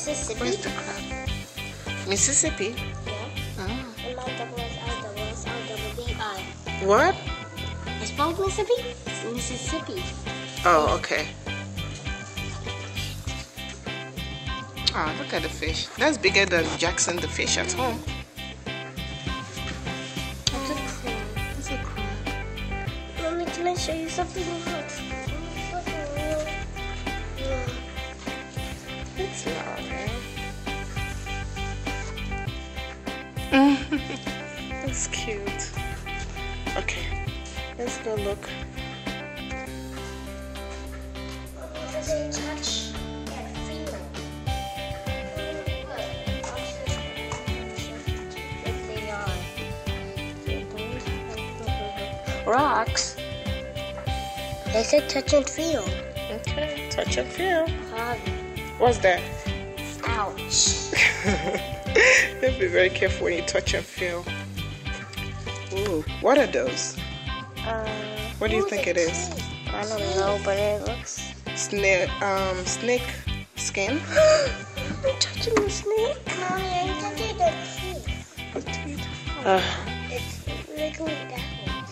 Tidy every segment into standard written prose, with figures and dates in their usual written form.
Mississippi. Where's the crab? Mississippi? Yeah. And my double S I double B I. What? I spelled Mississippi. It's Mississippi. Oh, okay. Oh, look at the fish. That's bigger than Jackson the fish at home. That's a crab. That's a crab. Mommy, can I show you something else? It's lovely. That's cute. Okay, let's go look. Does it touch and feel? If they are. Rocks. They said touch and feel. Okay, touch and feel. Hug. What's that? Ouch. You have to be very careful when you touch and feel. Ooh, what are those? What do you think it is? I don't know, but it looks... Snake skin? I'm touching the snake. Mommy, I'm touching the teeth. The teeth? It's wriggling down.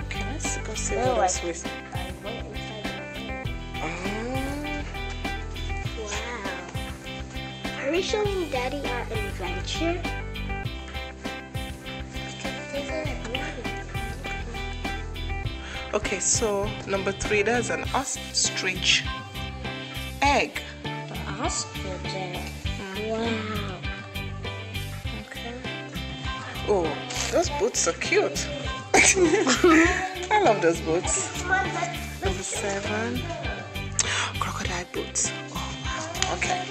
Okay, let's go see Oh, what else we... I went inside the room. Wow. Are we showing Daddy our adventure? Okay, so number 3, there's an ostrich egg. Ostrich egg. Wow. Okay. Oh, those boots are cute. I love those boots. Number 7, crocodile boots. Oh wow. Okay,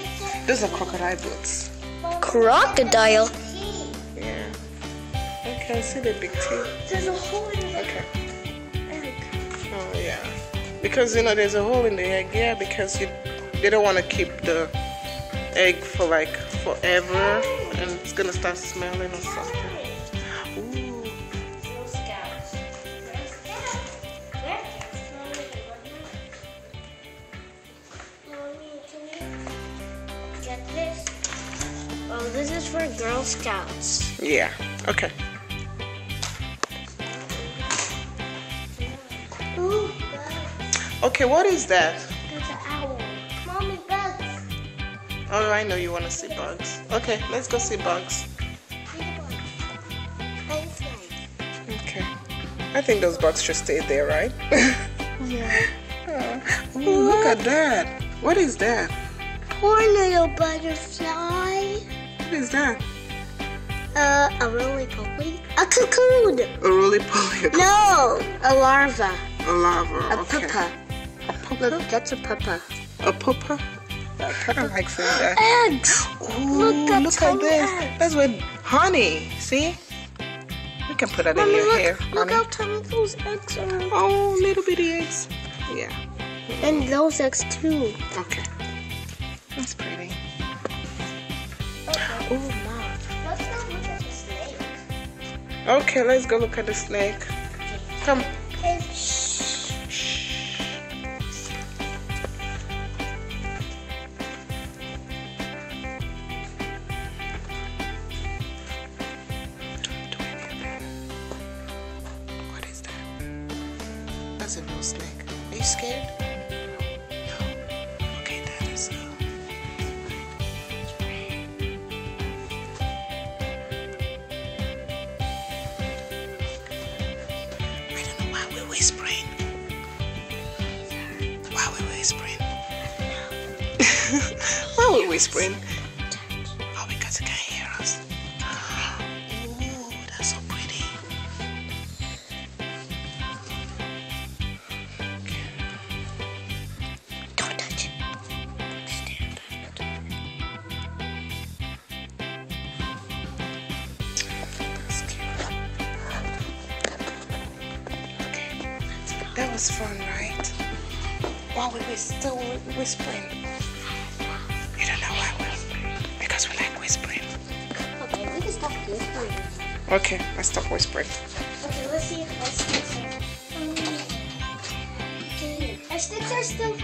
those are crocodile boots. Crocodile? Yeah. Okay, I see the big teeth. There's a hole in the Okay. egg. Oh yeah. Because there's a hole in the egg. Yeah, because they don't want to keep the egg for like forever, and it's gonna start smelling or something. Ooh. Oh, this is for Girl Scouts. Yeah. Okay. Ooh, Okay, what is that? that's an owl. Mommy, bugs. Oh, I know you want to see bugs. Okay, let's go see bugs. Okay. I think those bugs should stay there, right? Yeah. Oh, look at that. What is that? Poor little butterfly. What is that? A roly-poly? A cocoon! A roly-poly. No! A larva. A larva. A Okay. pupa. A pupa? Look, that's a pupa. A pupa? I kind of like saying that. Eggs! Ooh, Look at look at tiny this. eggs. That's with honey. See? We can put that in Mommy, your look, hair. look Honey. how tiny those eggs are. Oh, little bitty eggs. Yeah. And those eggs too. Okay. That's pretty. Okay. Oh, Mom. Let's go look at the snake. Okay, let's go look at the snake. Come. What is that? That's a real snake. Are you scared? No. Okay, that is I don't know why we're whispering. Why we're whispering? Why we're whispering? Oh, because you can't hear us. Ooh, that's so pretty. Okay. Don't touch it. Stand up. That's cute. Okay. That was fun, right? While we were still whispering. You don't know why we're whispering. Because we like whispering. Okay, we can stop whispering. Okay, let's stop whispering. Okay, let's see if our sticks are... Our sticks are still...